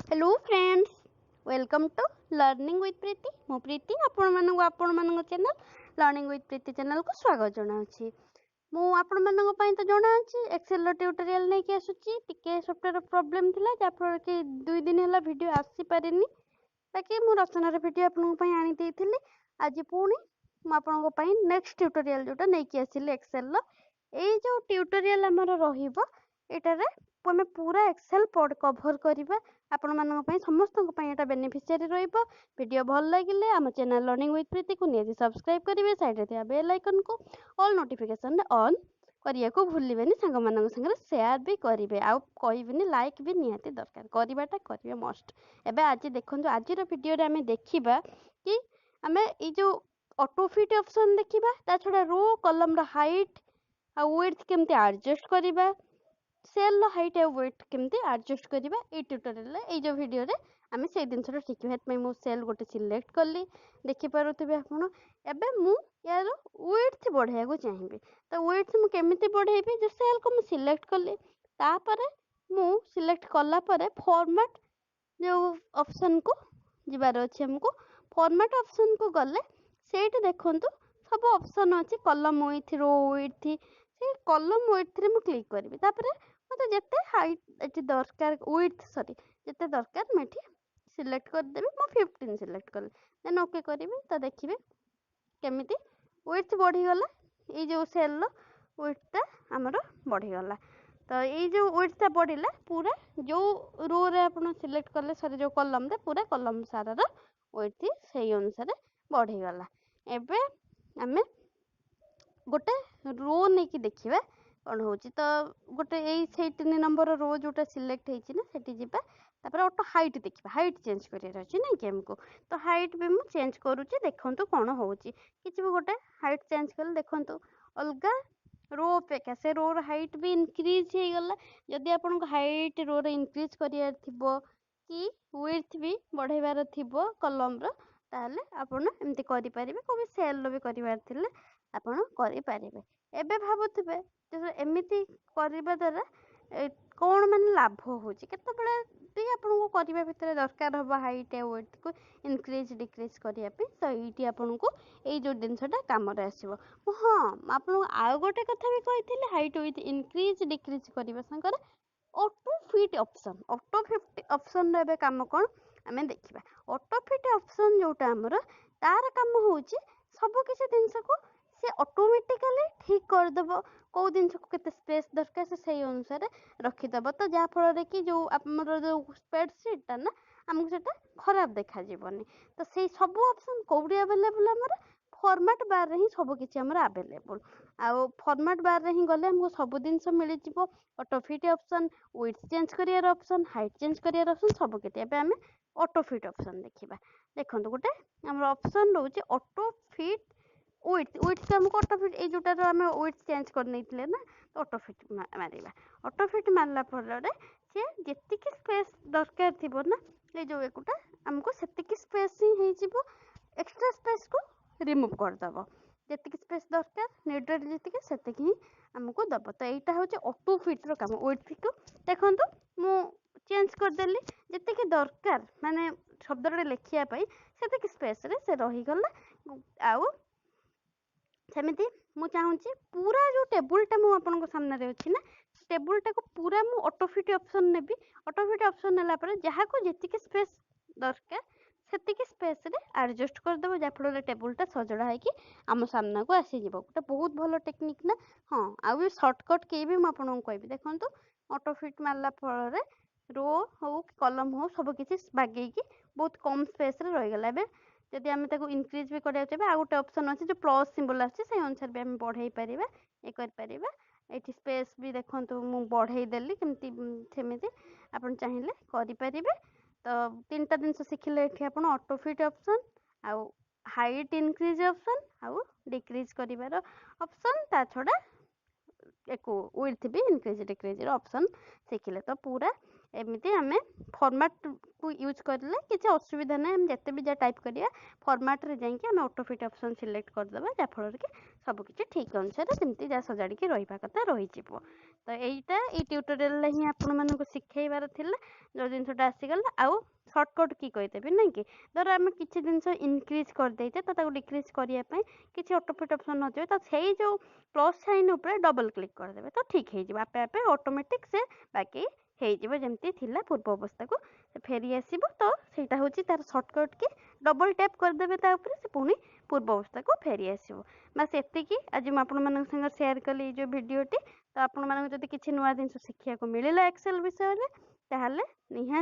Hello friends, welcome to learning with Preeti. मो प्रीति आपण channel learning with Preeti channel को स्वागत जनाऊँगी। मु आपण तो जनाऊँगी एक्सेल ट्यूटोरियल नहीं कि आसुची टिके सॉफ्टवेयर प्रॉब्लम थिला जाफर कि 2 दिन है वीडियो आसी पारिनी। बाकी मु रचनार वीडियो आपन आनी देथिली। आज पुणी मु नेक्स्ट ट्यूटोरियल जोटा नहीं कि आसिली एक्सेल ए जो ट्यूटोरियल हमर रहिबो एटारे आमे पूरा एक्सेल कभर करवा आपण समस्त एटा बेनिफिशियरी रहिबो। वीडियो भल लगिले आम चैनल लर्निंग विथ प्रीति को नियति सब्सक्राइब करेंगे। साइड रे थिया बेल आइकन को ऑल नोटिफिकेशन ऑन करिया को भूलिबेनी। सांग मानक संगे शेयर भी करेंगे आउ कहबेनी लाइक भी नियति दरकार करवाटा करेंगे मस्ट। एबे आज देखंतु आजिर वीडियो रे आमे देखिबा कि आमे ए जो ऑटोफिट ऑप्शन देखिबा ता छडा रो कॉलम रो हाइट आ विड्थ केमते एडजस्ट करबा सेल हाइट आ वेट केमती एडजस्ट करबा ए ट्यूटोरियल ए जो वीडियो रे आमे से दिनसटा शिखिबा। हेतमै मु सेल गोटे सिलेक्ट कली देखि पारुथिबे आपण। एबे मु यार विड्थ बढ़ाया को चाहिबे तो विड्थ मु केमिति बढ़ाइबे जो सेल को मु सिलेक्ट कली तापरे मु सिलेक्ट कला परे फॉर्मेट जो ऑप्शन को जिबार अछि हमको फॉर्मेट ऑप्शन को गले सेठ देखंतु सब ऑप्शन अछि कॉलम विड्थ रो विड्थ से कॉलम विड्थ रे मु क्लिक करबी तापरे मते जेते हाइट दरकार विड्थ सॉरी जेते दरकार मेठी सिलेक्ट कर देबे। मु 15 सिलेक्ट कर देन ओके करबी तो देखिबे केमिति विड्थ बढ़ी गला। ए जो सेल लो विड्थ हमरो बढ़ी गला तो ये जो विड्थ बढ़िला पूरा जो रो रे आपण सिलेक्ट करले सॉरी जो कॉलम रे पूरा कॉलम सारा रो विड्थ सही अनुसार बढ़ी गला। एबे हमें गोटे रो नहीं कि देखिबा कौन होची तो गोटे यही से 3 नंबर रो जोटा सिलेक्ट होती ना सेठी जिबा तापर ऑटो हाइट देखिबा हाइट चेंज करियर अछि नै कि हमको तो हाइट भी मु चेंज करूची देखंतु कोन होची किछि भी गोटे हाइट चेंज कर देखंतु अलगा रो अपेक्षा से रो हाइट भी इंक्रीज हो गला। जदि आपन हाइट रो रे इंक्रीज करियर थिबो कि विड्थ भी बढ़ाइबार थिबो कॉलम रो ताले आपन एमति करि परिबे कोबी सेल रो भी करिवार थिले आपन करि परिबे। एबे भाबुथिबे एमिति करबा द्वारा कौन मान लाभ होची केते बेले भी आपन को करबा भितर दरकार हबा हाइट आ वेट को इंक्रीज डिक्रीज करिया पे तो एटी आपन को ए जो दिनसटा काम रे आसीबो। हां आपन आ गोटे कथा भी कहिथिले हाइट विथ इंक्रीज डिक्रीज करबा संकर ऑटो फिट ऑप्शन रे काम कोन आमे देखिबा। ऑटो फिट ऑप्शन जोटा हमर तार काम होची सब किसी जिनस को से ऑटोमेटिकली ठीक कर देबो को जिनस को केते स्पेस दरकार से सही अनुसार रखी देबो तो जा फल रे कि जो हमर जो स्प्रेडशीट ता ना हमको सेटा खराब देखा जीवनी तो से सब ऑप्शन कोडी अवेलेबल हमर फॉर्मेट बार रे ही सब किछि हमर अवेलेबल आ फॉर्मेट बार रे ही गले हमको सब जिनस मिली जिवो auto fit option width change career option height change career option सब किछि। एबे हमें ऑटो फिट ऑप्शन देखिबा देखंतु गोटे हमर ऑप्शन रहउची ऑटो फिट विड्थ हमको ऑटो फिट ए जोटा रो हम विड्थ चेंज कर नैथिले ना तो ऑटो फिट मारिबा। ऑटो फिट मारला फलरे से जेतिकी स्पेस दरकार थिबो ना ए जो एकुटा हमको सेतिकी स्पेस ही हे जिवो एक्स्ट्रा स्पेस को रिमूव कर दबो जेतिकी स्पेस दरकार नीडेड जेतिकी सेतिकी ही हमको दबो। तो एटा होचे ऑटो फिट रो काम विड्थ को देखंतु मु चेंज कर देली जेतिकी दरकार माने शब्द रे लेखिया पई सेतिकी स्पेस रे से रही गला। आउ सेमिति मु चाहूची पूरा जो टेबल टा मु आपन को सामने रे अछि ना टेबल टा को पूरा मु ऑटोफिट ऑप्शन नेबी। ऑटोफिट ऑप्शन नेला पर जहा को जेतिकी स्पेस दरकार सेतिकी स्पेस रे एडजस्ट कर देबो जा फल टेबल टा सजड़ा है कि आम सामना को आसी जिवो। गोटे बहुत भलो टेक्निक ना। हां आ भी शॉर्टकट के भी मु आपन को कहबी देखंतु ऑटोफिट मारला फल रे रो हो कॉलम हो सब किछि बागेई कि बहुत कम स्पेस रे रह गेला। बे जदि आम इनक्रीज भी करा चाहे आ गोटे ऑप्शन अच्छे जो प्लस सिंबल आछे से अनुसार भी आम बढ़ाई परिबा ए कर परिबा। एठी स्पेस भी देखंतु मु बढ़ाई देली केमती सेमिति आपन चाहिए करि परिबे। तो तीनटा दिन शिखिले एठी आपन ऑटो फिट ऑप्शन आ हाइट इंक्रीज ऑप्शन आ डिक्रीज करिवार ऑप्शन ता छडा एको विड्थ भी इंक्रीज डिक्रीज ऑप्शन शिखिले तो पूरा एमिति हमें फॉर्मेट को यूज करले किसी असुविधा ना हम जते भी जा टाइप करिया फॉर्मेट रे जाई कि हम ऑटोफिट ऑप्शन सिलेक्ट कर देबा जा फल के सब किछि ठीक अनुसार जेमती जा सजाड़ी के रहिबा कथा रहि जिवो। तो एइटा ए ट्यूटोरियल रे ही आपन मानको सिखेइबार थिला जो जिनसटा आसी गला आउ शॉर्टकट की कहिदेबी नै कि धर आम किछि जिनस इनक्रीज कर देइते तो ताको डिक्रीज करिया पई किछि ऑटोफिट ऑप्शन न तो सेई जो प्लस साइन ऊपर डबल क्लिक कर देबे तो ठीक हे जिवो आपे आपे ऑटोमेटिक से बाकी हे जिवो जेमती थिला पूर्व अवस्था को फेरी आसीबो। तो सेटा होची तार शॉर्टकट की डबल टैप कर देबे ता ऊपर से पुनी पूर्व अवस्था को फेरी आसीबो। बस एतिकी आज मैं आपन मानक संग शेयर कली जो वीडियोटी। तो आपन मानक जदि किछि नुवा जिंस शिखिया को मिलिला एक्सेल विषय रे ताहाले निहा